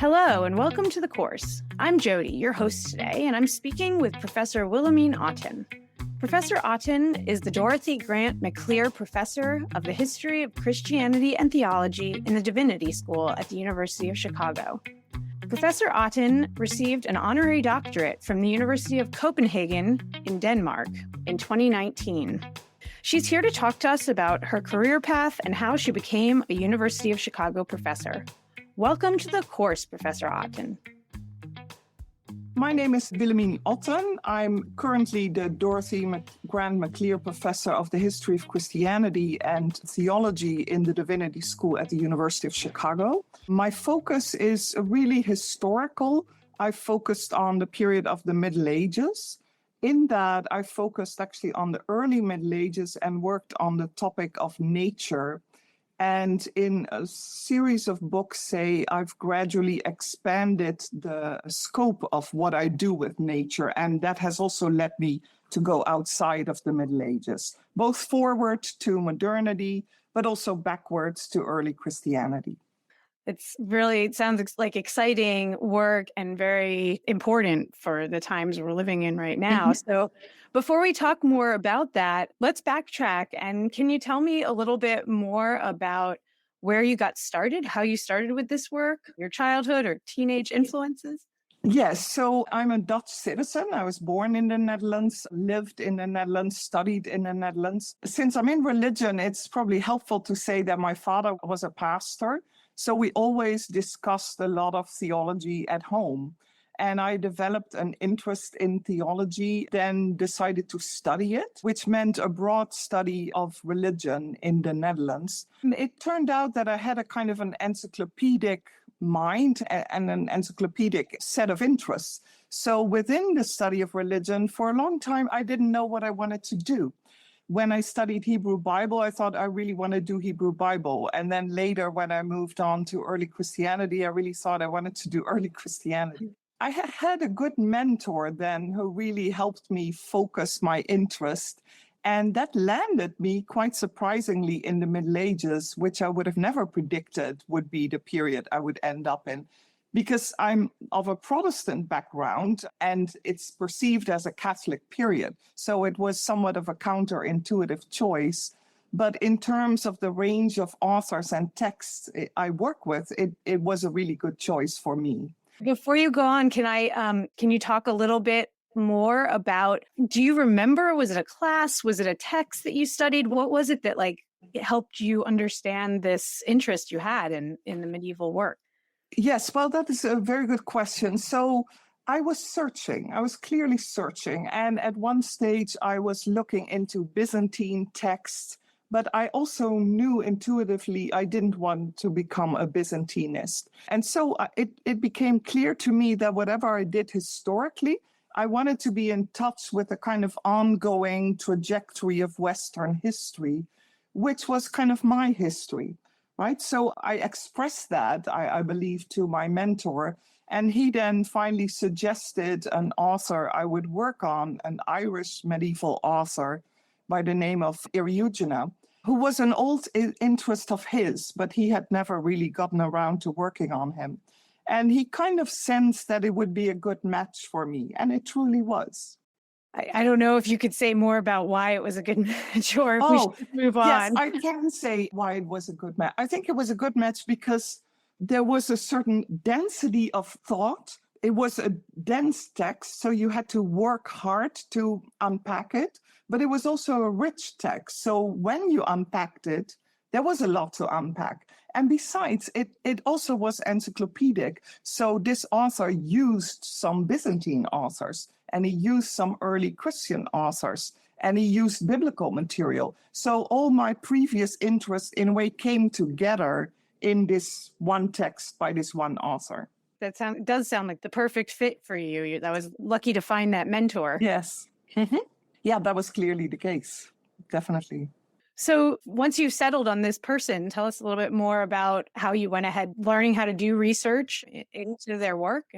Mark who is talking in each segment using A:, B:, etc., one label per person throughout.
A: Hello and welcome to the course. I'm Jody, your host today, and I'm speaking with Professor Willemien Otten. Professor Otten is the Dorothy Grant Maclear Professor of the History of Christianity and Theology in the Divinity School at the University of Chicago. Professor Otten received an honorary doctorate from the University of Copenhagen in Denmark in 2019. She's here to talk to us about her career path and how she became a University of Chicago professor. Welcome to the course, Professor Otten.
B: My name is Willemien Otten. I'm currently the Dorothy Grant Maclear Professor of the History of Christianity and Theology in the Divinity School at the University of Chicago. My focus is really historical. I focused on the period of the Middle Ages. In that, I focused actually on the early Middle Ages and worked on the topic of nature. And in a series of books, I've gradually expanded the scope of what I do with nature. And that has also led me to go outside of the Middle Ages, both forward to modernity, but also backwards to early Christianity.
A: It sounds like exciting work and very important for the times we're living in right now. So before we talk more about that, let's backtrack. And can you tell me a little bit more about where you got started, how you started with this work, your childhood or teenage influences?
B: Yes, so I'm a Dutch citizen. I was born in the Netherlands, lived in the Netherlands, studied in the Netherlands. Since I'm in religion, it's probably helpful to say that my father was a pastor. So we always discussed a lot of theology at home. And I developed an interest in theology, then decided to study it, which meant a broad study of religion in the Netherlands. And it turned out that I had a kind of an encyclopedic mind and an encyclopedic set of interests. So within the study of religion, for a long time, I didn't know what I wanted to do. When I studied Hebrew Bible, I thought I really want to do Hebrew Bible. And then later, when I moved on to early Christianity, I really thought I wanted to do early Christianity. I had a good mentor then who really helped me focus my interest. And that landed me quite surprisingly in the Middle Ages, which I would have never predicted would be the period I would end up in. Because I'm of a Protestant background and it's perceived as a Catholic period. So it was somewhat of a counterintuitive choice. But in terms of the range of authors and texts I work with, it was a really good choice for me.
A: Before you go on, can you talk a little bit more about, do you remember, was it a class? Was it a text that you studied? What was it that it helped you understand this interest you had in the medieval work?
B: Yes, well, that is a very good question. So I was clearly searching. And at one stage, I was looking into Byzantine texts, but I also knew intuitively I didn't want to become a Byzantinist. And so it became clear to me that whatever I did historically, I wanted to be in touch with a kind of ongoing trajectory of Western history, which was kind of my history. Right. So I expressed that, I believe, to my mentor. And he then finally suggested an author I would work on, an Irish medieval author by the name of Eriugena, who was an old interest of his, but he had never really gotten around to working on him. And he kind of sensed that it would be a good match for me. And it truly was.
A: I don't know if you could say more about why it was a good match or if we should move on.
B: Yes, I can say why it was a good match. I think it was a good match because there was a certain density of thought. It was a dense text, so you had to work hard to unpack it, but it was also a rich text. So when you unpacked it, there was a lot to unpack. And besides, it also was encyclopedic. So this author used some Byzantine authors, and he used some early Christian authors, and he used biblical material. So all my previous interests in a way came together in this one text by this one author.
A: That does sound like the perfect fit for you. I was lucky to find that mentor.
B: Yes. Mm-hmm. Yeah, that was clearly the case. Definitely.
A: So once you've settled on this person, tell us a little bit more about how you went ahead learning how to do research into their work.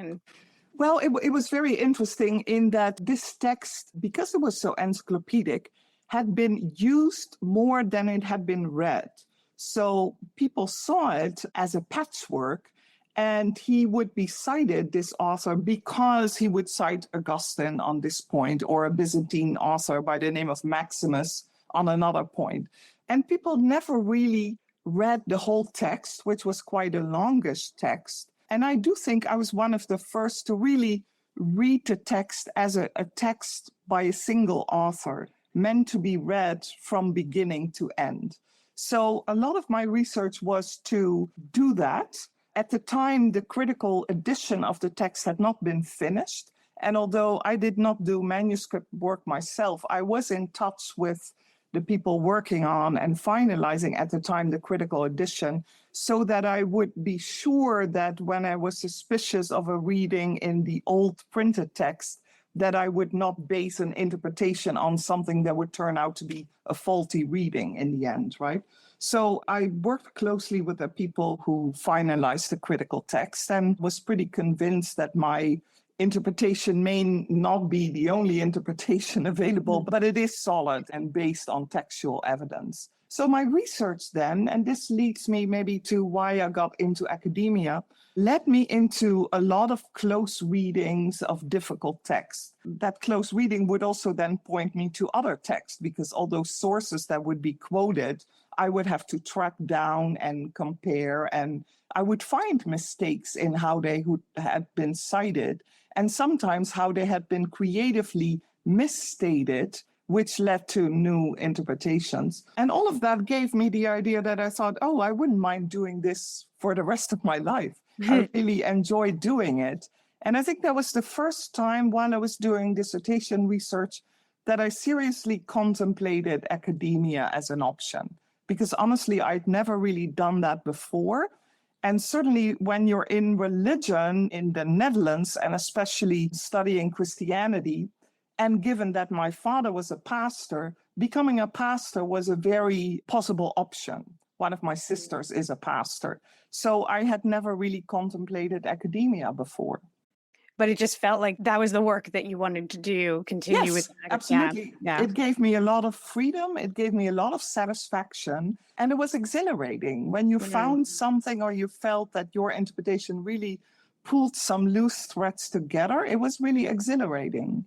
B: Well, it was very interesting in that this text, because it was so encyclopedic, had been used more than it had been read. So people saw it as a patchwork And he would be cited, this author, because he would cite Augustine on this point, or a Byzantine author by the name of Maximus on another point. And people never really read the whole text, which was quite a longish text. And I do think I was one of the first to really read the text as a text by a single author, meant to be read from beginning to end. So a lot of my research was to do that. At the time, the critical edition of the text had not been finished. And although I did not do manuscript work myself, I was in touch with the people working on and finalizing at the time the critical edition, so that I would be sure that when I was suspicious of a reading in the old printed text, that I would not base an interpretation on something that would turn out to be a faulty reading in the end, right? So I worked closely with the people who finalized the critical text and was pretty convinced that my interpretation may not be the only interpretation available, but it is solid and based on textual evidence. So my research then, and this leads me maybe to why I got into academia, led me into a lot of close readings of difficult texts. That close reading would also then point me to other texts, because all those sources that would be quoted, I would have to track down and compare, and I would find mistakes in how they had been cited, and sometimes how they had been creatively misstated, which led to new interpretations. And all of that gave me the idea that I thought, oh, I wouldn't mind doing this for the rest of my life. I really enjoyed doing it. And I think that was the first time while I was doing dissertation research that I seriously contemplated academia as an option. Because honestly, I'd never really done that before. And certainly when you're in religion in the Netherlands, and especially studying Christianity, and given that my father was a pastor, becoming a pastor was a very possible option. One of my sisters is a pastor. So I had never really contemplated academia before.
A: But it just felt like that was the work that you wanted to do, continue with.
B: Absolutely.
A: Yeah.
B: It gave me a lot of freedom. It gave me a lot of satisfaction. And it was exhilarating when you found something, or you felt that your interpretation really pulled some loose threads together. It was really exhilarating.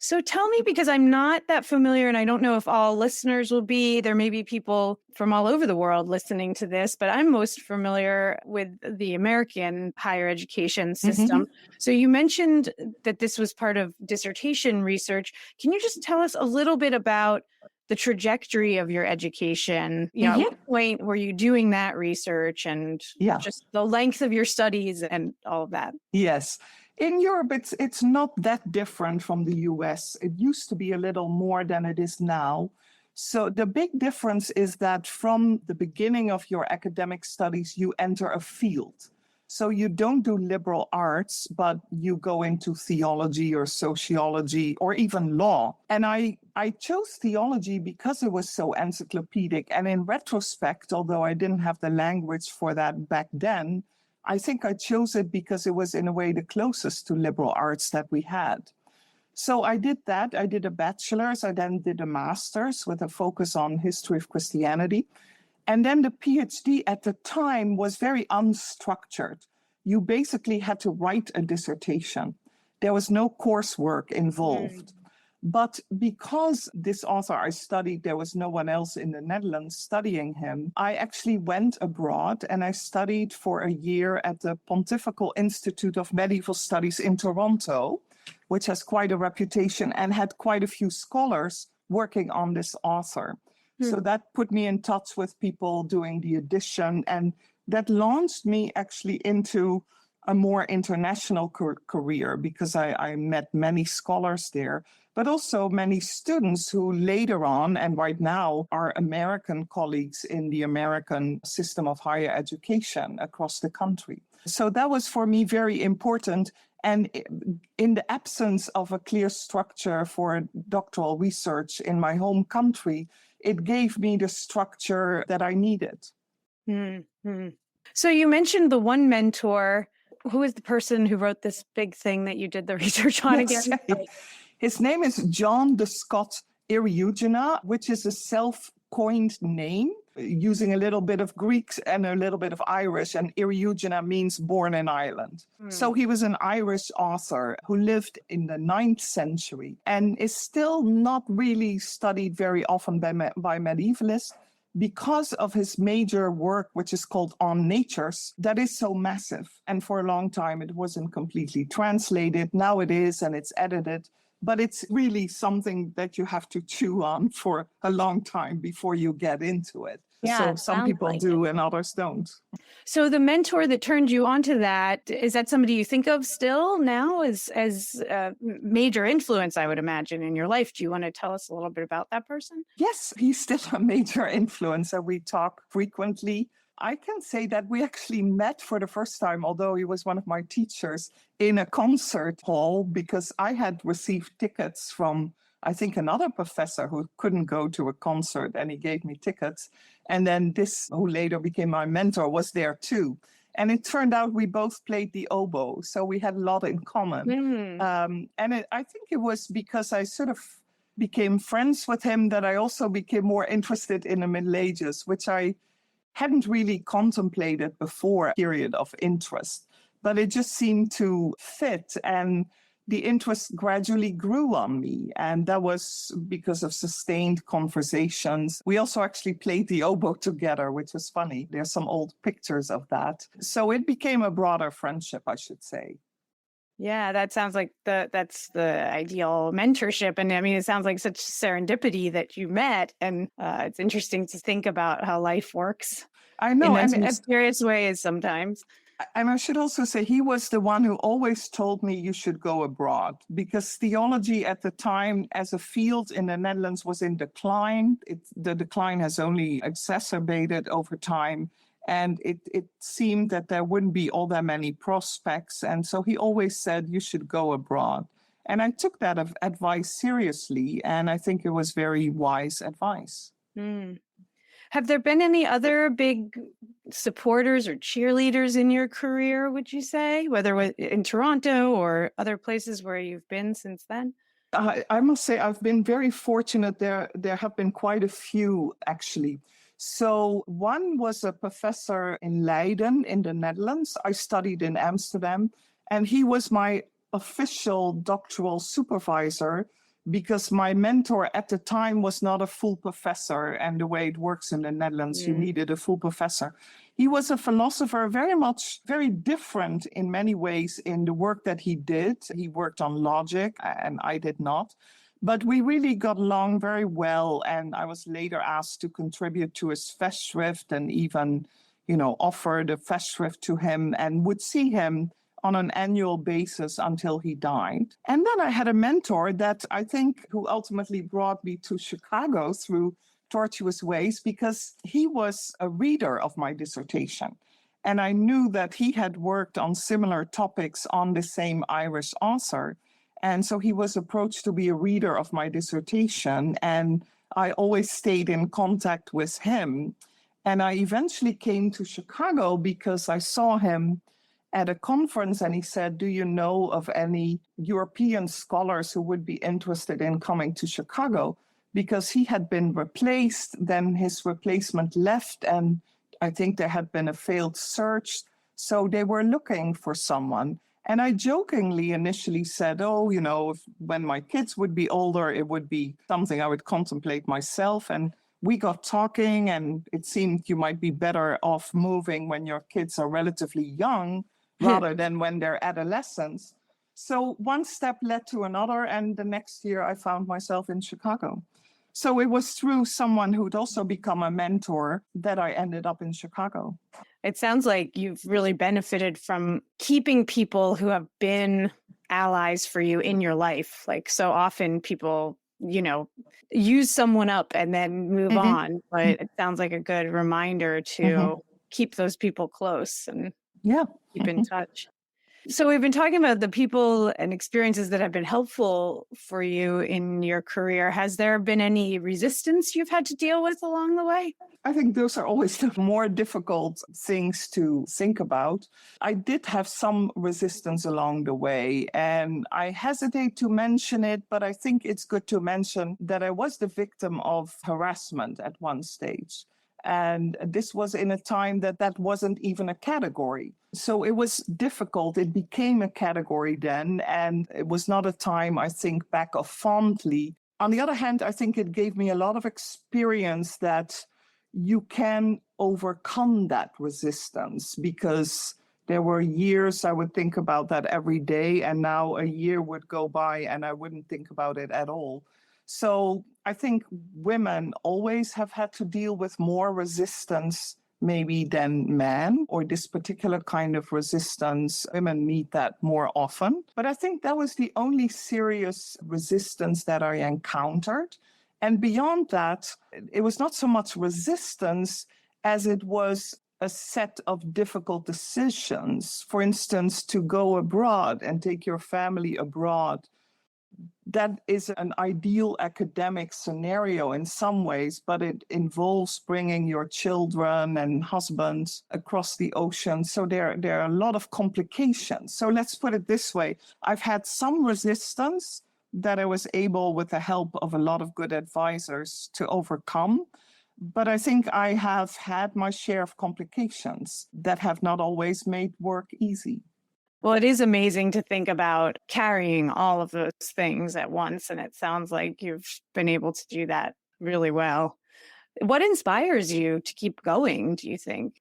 A: So tell me, because I'm not that familiar, and I don't know if all listeners will be, there may be people from all over the world listening to this, but I'm most familiar with the American higher education system. Mm-hmm. So you mentioned that this was part of dissertation research. Can you just tell us a little bit about the trajectory of your education? You know, at what point were you doing that research, and just the length of your studies and all of that?
B: Yes. In Europe, it's not that different from the US. It used to be a little more than it is now. So the big difference is that from the beginning of your academic studies, you enter a field. So you don't do liberal arts, but you go into theology or sociology or even law. And I chose theology because it was so encyclopedic. And in retrospect, although I didn't have the language for that back then, I think I chose it because it was in a way the closest to liberal arts that we had. So I did that. I did a bachelor's. I then did a master's with a focus on history of Christianity. And then the PhD at the time was very unstructured. You basically had to write a dissertation. There was no coursework involved. But because this author I studied, there was no one else in the Netherlands studying him, I actually went abroad and I studied for a year at the Pontifical Institute of Medieval Studies in Toronto, which has quite a reputation and had quite a few scholars working on this author. So that put me in touch with people doing the edition, and that launched me actually into a more international career, because I met many scholars there, but also many students who later on and right now are American colleagues in the American system of higher education across the country. So that was for me very important. And in the absence of a clear structure for doctoral research in my home country, it gave me the structure that I needed.
A: Mm-hmm. So you mentioned the one mentor. Who is the person who wrote this big thing that you did the research on again?
B: His name is John de Scott Eriugena, which is a self-coined name. using a little bit of Greek and a little bit of Irish, and Eriugena means born in Ireland. So he was an Irish author who lived in the 9th century and is still not really studied very often by medievalists because of his major work, which is called On Natures, that is so massive. And for a long time, it wasn't completely translated. Now it is, and it's edited. But it's really something that you have to chew on for a long time before you get into it.
A: Yeah,
B: so
A: it
B: some
A: sounds
B: people
A: like
B: do
A: it.
B: and others don't.
A: So the mentor that turned you onto that, is that somebody you think of still now as a major influence, I would imagine, in your life? Do you want to tell us a little bit about that person?
B: Yes, he's still a major influencer. We talk frequently. I can say that we actually met for the first time, although he was one of my teachers, in a concert hall because I had received tickets from, I think, another professor who couldn't go to a concert, and he gave me tickets. And then this, who later became my mentor, was there too. And it turned out we both played the oboe, so we had a lot in common. I think it was because I sort of became friends with him that I also became more interested in the Middle Ages, which I hadn't really contemplated before, a period of interest, but it just seemed to fit, and the interest gradually grew on me, and that was because of sustained conversations. We also actually played the oboe together, which was funny. There's some old pictures of that. So it became a broader friendship, I should say.
A: Yeah, that sounds like that's the ideal mentorship. And I mean, it sounds like such serendipity that you met. And it's interesting to think about how life works.
B: I know.
A: In those mysterious ways sometimes.
B: And I should also say he was the one who always told me you should go abroad, because theology at the time as a field in the Netherlands was in decline. The decline has only exacerbated over time. And it seemed that there wouldn't be all that many prospects. And so he always said, you should go abroad. And I took that advice seriously. And I think it was very wise advice.
A: Have there been any other big supporters or cheerleaders in your career, would you say, whether in Toronto or other places where you've been since then?
B: I must say I've been very fortunate. There have been quite a few, actually. So one was a professor in Leiden in the Netherlands. I studied in Amsterdam, and he was my official doctoral supervisor because my mentor at the time was not a full professor. And the way it works in the Netherlands, you needed a full professor. He was a philosopher, very different in many ways in the work that he did. He worked on logic, and I did not. But we really got along very well, and I was later asked to contribute to his festschrift and even, offered a festschrift to him and would see him on an annual basis until he died. And then I had a mentor that I think who ultimately brought me to Chicago through tortuous ways, because he was a reader of my dissertation. And I knew that he had worked on similar topics on the same Irish author. And so he was approached to be a reader of my dissertation, and I always stayed in contact with him. And I eventually came to Chicago because I saw him at a conference, and he said, do you know of any European scholars who would be interested in coming to Chicago? Because he had been replaced, then his replacement left, and I think there had been a failed search. So they were looking for someone. And I jokingly initially said, when my kids would be older, it would be something I would contemplate myself. And we got talking, and it seemed you might be better off moving when your kids are relatively young rather than when they're adolescents. So one step led to another, and the next year I found myself in Chicago. So it was through someone who'd also become a mentor that I ended up in Chicago.
A: It sounds like you've really benefited from keeping people who have been allies for you in your life. Like so often people, use someone up and then move on. But it sounds like a good reminder to keep those people close and keep in touch. So we've been talking about the people and experiences that have been helpful for you in your career. Has there been any resistance you've had to deal with along the way?
B: I think those are always the more difficult things to think about. I did have some resistance along the way, and I hesitate to mention it, but I think it's good to mention that I was the victim of harassment at one stage. And this was in a time that wasn't even a category. So it was difficult. It became a category then, and it was not a time I think back of fondly. On the other hand, I think it gave me a lot of experience that you can overcome that resistance, because there were years I would think about that every day, and now a year would go by and I wouldn't think about it at all. So I think women always have had to deal with more resistance maybe than men, or this particular kind of resistance. Women meet that more often. But I think that was the only serious resistance that I encountered. And beyond that, it was not so much resistance as it was a set of difficult decisions. For instance, to go abroad and take your family abroad. That is an ideal academic scenario in some ways, but it involves bringing your children and husbands across the ocean. So there are a lot of complications. So let's put it this way. I've had some resistance that I was able, with the help of a lot of good advisors, to overcome. But I think I have had my share of complications that have not always made work easy.
A: Well, it is amazing to think about carrying all of those things at once. And it sounds like you've been able to do that really well. What inspires you to keep going, do you think?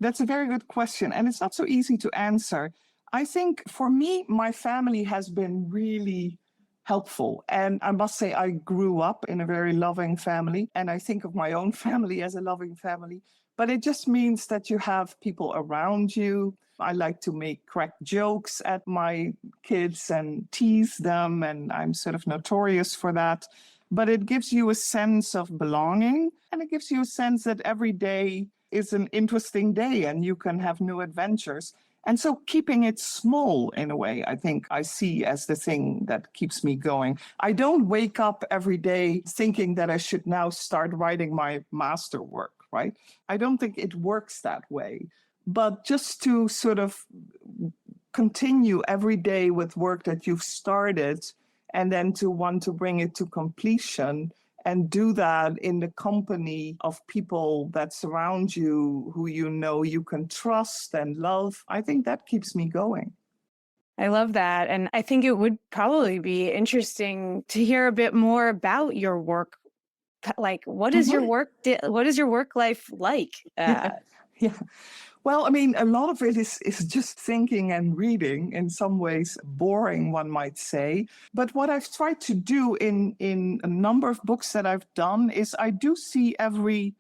B: That's a very good question. And it's not so easy to answer. I think for me, my family has been really helpful. And I must say, I grew up in a very loving family. And I think of my own family as a loving family. But it just means that you have people around you. I like to make crack jokes at my kids and tease them, and I'm sort of notorious for that. But it gives you a sense of belonging, and it gives you a sense that every day is an interesting day and you can have new adventures. And so keeping it small, in a way, I think I see as the thing that keeps me going. I don't wake up every day thinking that I should now start writing my masterwork, right? I don't think it works that way. But just to sort of continue every day with work that you've started, and then to want to bring it to completion, and do that in the company of people that surround you, who you know you can trust and love, I think that keeps me going.
A: I love that. And I think it would probably be interesting to hear a bit more about your work. Like, what is your work? What is your work life like?
B: Yeah. Well, I mean, a lot of it is just thinking and reading, in some ways boring, one might say. But what I've tried to do in a number of books that I've done is I do see every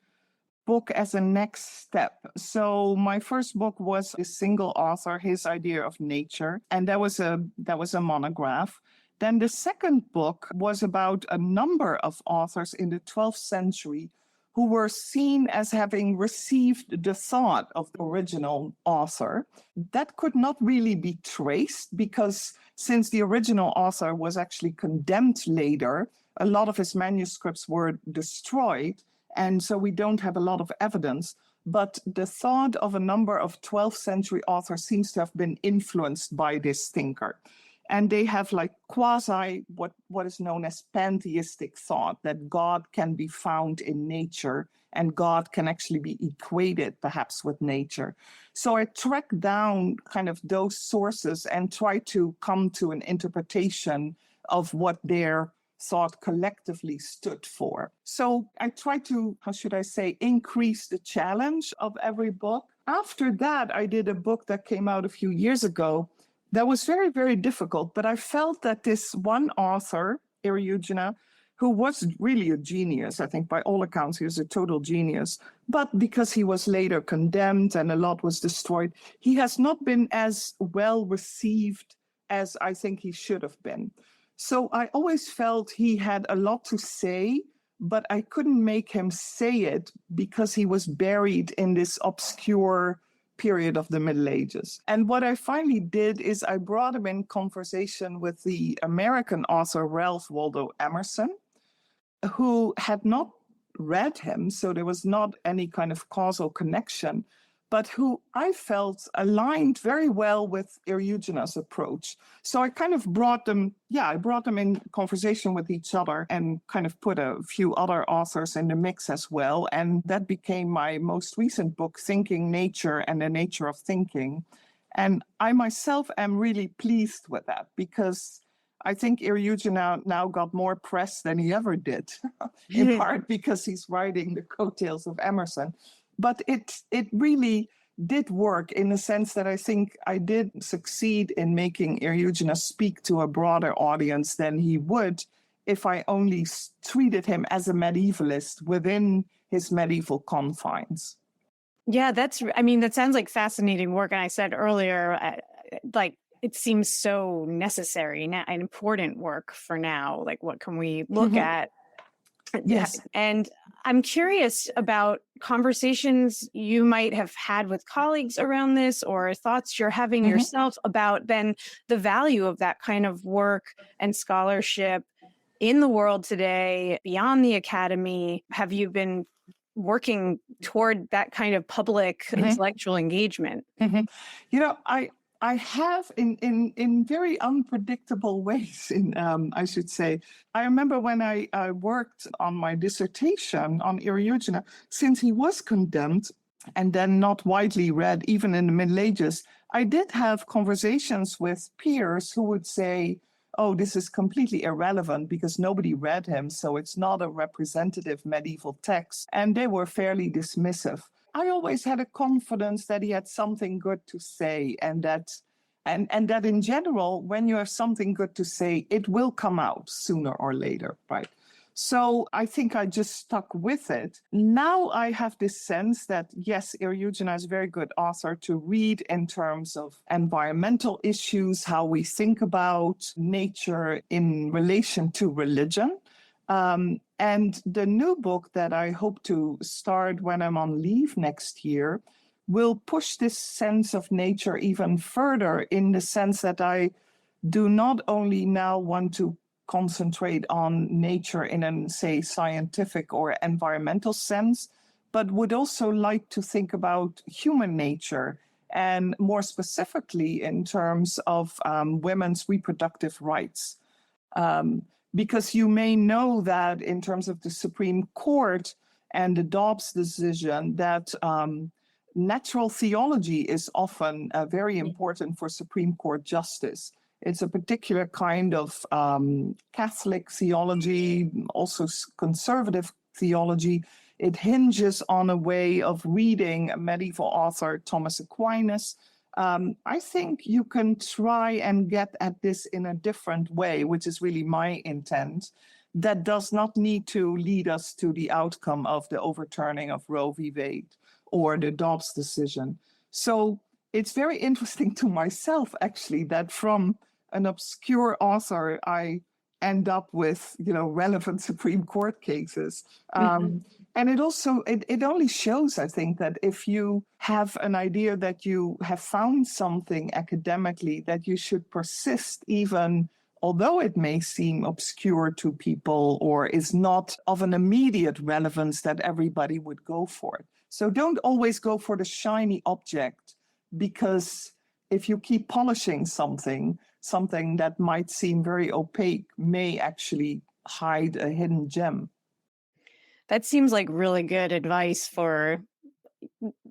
B: book as a next step. So my first book was a single author, his idea of nature, and that was a monograph. Then the second book was about a number of authors in the 12th century who were seen as having received the thought of the original author. That could not really be traced, because since the original author was actually condemned later, a lot of his manuscripts were destroyed, and so we don't have a lot of evidence. But the thought of a number of 12th century authors seems to have been influenced by this thinker. And they have like quasi what is known as pantheistic thought, that God can be found in nature and God can actually be equated perhaps with nature. So I tracked down kind of those sources and tried to come to an interpretation of what their thought collectively stood for. So I tried to, how should I say, increase the challenge of every book. After that, I did a book that came out a few years ago that was very, very difficult, but I felt that this one author, Eriugena, who was really a genius, I think by all accounts, he was a total genius, but because he was later condemned and a lot was destroyed, he has not been as well received as I think he should have been. So I always felt he had a lot to say, but I couldn't make him say it because he was buried in this obscure period of the Middle Ages. And what I finally did is I brought him in conversation with the American author Ralph Waldo Emerson, who had not read him, so there was not any kind of causal connection. but who I felt aligned very well with Eriugena's approach. So I kind of brought them in conversation with each other and kind of put a few other authors in the mix as well. And that became my most recent book, Thinking Nature and the Nature of Thinking. And I myself am really pleased with that because I think Eriugena now got more press than he ever did, in part because he's riding the coattails of Emerson. But it really did work in the sense that I think I did succeed in making Eriugena speak to a broader audience than he would if I only treated him as a medievalist within his medieval confines.
A: Yeah, that sounds like fascinating work. And I said earlier, it seems so necessary now and important work for now. Like, what can we look at?
B: Yes.
A: And I'm curious about conversations you might have had with colleagues around this, or thoughts you're having yourself about then the value of that kind of work and scholarship in the world today, beyond the academy. Have you been working toward that kind of public intellectual engagement?
B: I have in very unpredictable ways, I should say. I remember when I worked on my dissertation on Eriugena, since he was condemned and then not widely read, even in the Middle Ages, I did have conversations with peers who would say, oh, this is completely irrelevant because nobody read him, so it's not a representative medieval text. And they were fairly dismissive. I always had a confidence that he had something good to say, and that in general, when you have something good to say, it will come out sooner or later, right? So I think I just stuck with it. Now I have this sense that, yes, Eriugena is a very good author to read in terms of environmental issues, how we think about nature in relation to religion. And the new book that I hope to start when I'm on leave next year will push this sense of nature even further, in the sense that I do not only now want to concentrate on nature in a, say, scientific or environmental sense, but would also like to think about human nature, and more specifically in terms of women's reproductive rights. Because you may know that in terms of the Supreme Court and the Dobbs decision, that natural theology is often very important for Supreme Court justice. It's a particular kind of Catholic theology, also conservative theology. It hinges on a way of reading a medieval author, Thomas Aquinas. I think you can try and get at this in a different way, which is really my intent. That does not need to lead us to the outcome of the overturning of Roe v. Wade or the Dobbs decision. So it's very interesting to myself, actually, that from an obscure author, I end up with, relevant Supreme Court cases. And it only shows, I think, that if you have an idea that you have found something academically, that you should persist, even although it may seem obscure to people or is not of an immediate relevance that everybody would go for it. So don't always go for the shiny object, because if you keep polishing something that might seem very opaque may actually hide a hidden gem.
A: That seems like really good advice for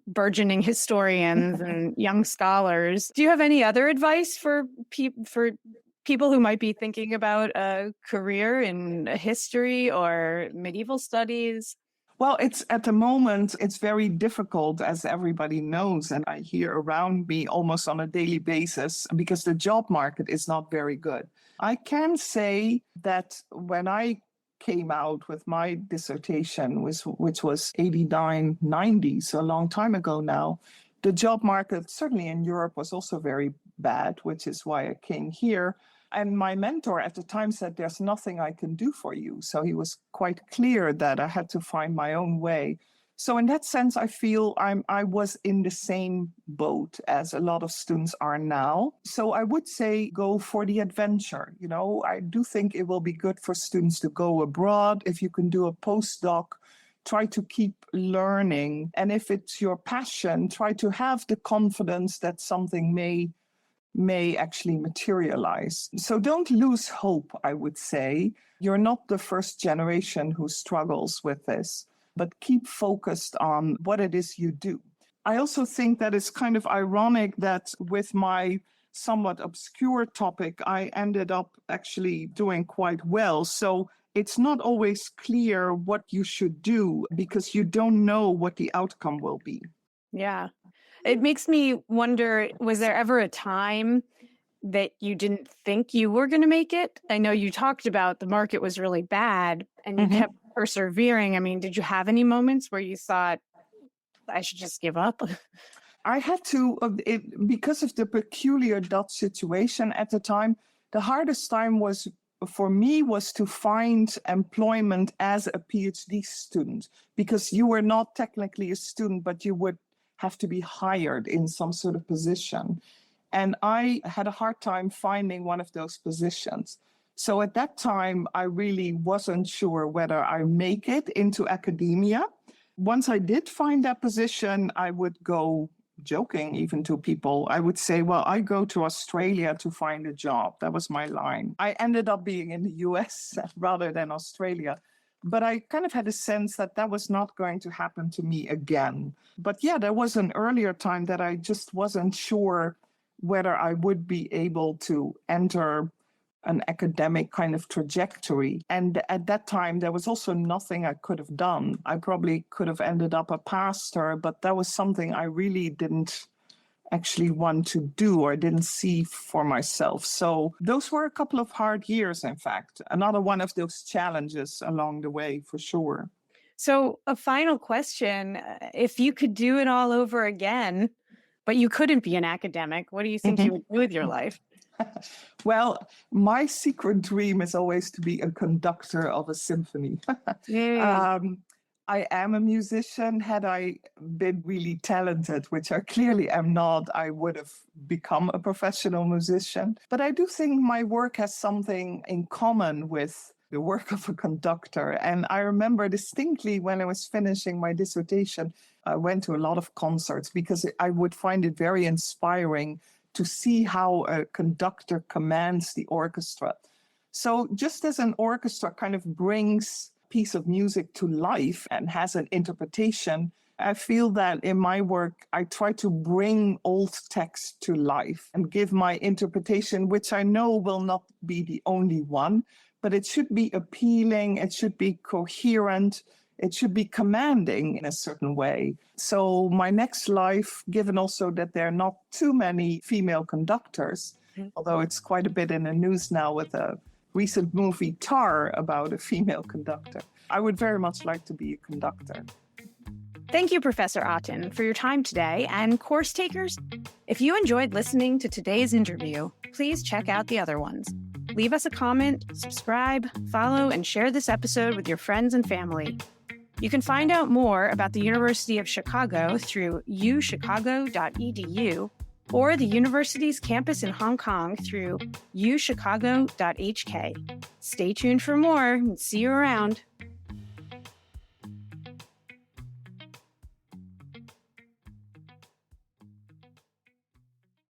A: burgeoning historians and young scholars. Do you have any other advice for people who might be thinking about a career in history or medieval studies?
B: Well, at the moment, it's very difficult, as everybody knows, and I hear around me almost on a daily basis, because the job market is not very good. I can say that when I came out with my dissertation, which was 89, 90, so a long time ago now, the job market, certainly in Europe, was also very bad, which is why I came here. And my mentor at the time said, there's nothing I can do for you. So he was quite clear that I had to find my own way. So in that sense, I feel I was in the same boat as a lot of students are now. So I would say go for the adventure. I do think it will be good for students to go abroad. If you can do a postdoc, try to keep learning. And if it's your passion, try to have the confidence that something may actually materialize. So don't lose hope, I would say. You're not the first generation who struggles with this, but keep focused on what it is you do. I also think that it's kind of ironic that with my somewhat obscure topic, I ended up actually doing quite well. So it's not always clear what you should do because you don't know what the outcome will be.
A: Yeah. It makes me wonder, was there ever a time that you didn't think you were going to make it? I know you talked about the market was really bad and you kept persevering. I mean, did you have any moments where you thought, I should just give up?
B: I had to, because of the peculiar Dutch situation at the time, the hardest time for me was to find employment as a PhD student, because you were not technically a student, but you would have to be hired in some sort of position. And I had a hard time finding one of those positions. So at that time, I really wasn't sure whether I make it into academia. Once I did find that position, I would go joking even to people. I would say, well, I go to Australia to find a job. That was my line. I ended up being in the US rather than Australia. But I kind of had a sense that that was not going to happen to me again. But yeah, there was an earlier time that I just wasn't sure whether I would be able to enter an academic kind of trajectory. And at that time, there was also nothing I could have done. I probably could have ended up a pastor, but that was something I really didn't actually want to do or didn't see for myself. So those were a couple of hard years, in fact. Another one of those challenges along the way, for sure.
A: So a final question, if you could do it all over again, but you couldn't be an academic, what do you think you would do with your life?
B: Well, my secret dream is always to be a conductor of a symphony. I am a musician. Had I been really talented, which I clearly am not, I would have become a professional musician. But I do think my work has something in common with the work of a conductor. And I remember distinctly when I was finishing my dissertation, I went to a lot of concerts because I would find it very inspiring to see how a conductor commands the orchestra. So just as an orchestra kind of brings a piece of music to life and has an interpretation, I feel that in my work, I try to bring old text to life and give my interpretation, which I know will not be the only one, but it should be appealing, it should be coherent, it should be commanding in a certain way. So my next life, given also that there are not too many female conductors, although it's quite a bit in the news now with a recent movie, Tar, about a female conductor, I would very much like to be a conductor.
A: Thank you, Professor Otten, for your time today. And course takers, if you enjoyed listening to today's interview, please check out the other ones. Leave us a comment, subscribe, follow, and share this episode with your friends and family. You can find out more about the University of Chicago through uchicago.edu or the university's campus in Hong Kong through uchicago.hk. Stay tuned for more and see you around.